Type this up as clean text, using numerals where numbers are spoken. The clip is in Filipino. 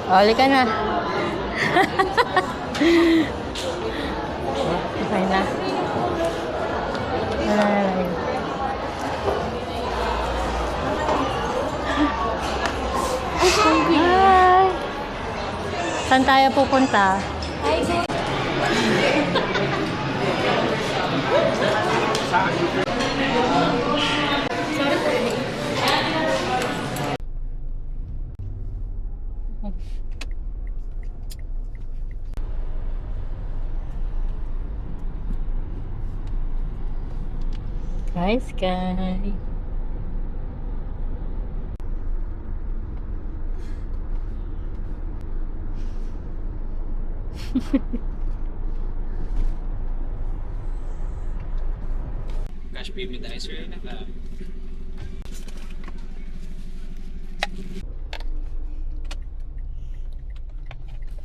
Oli ka na. Okay na. Ay. Hi! Saan tayo pupunta? Hi, Sky. Cash payment tayo sir.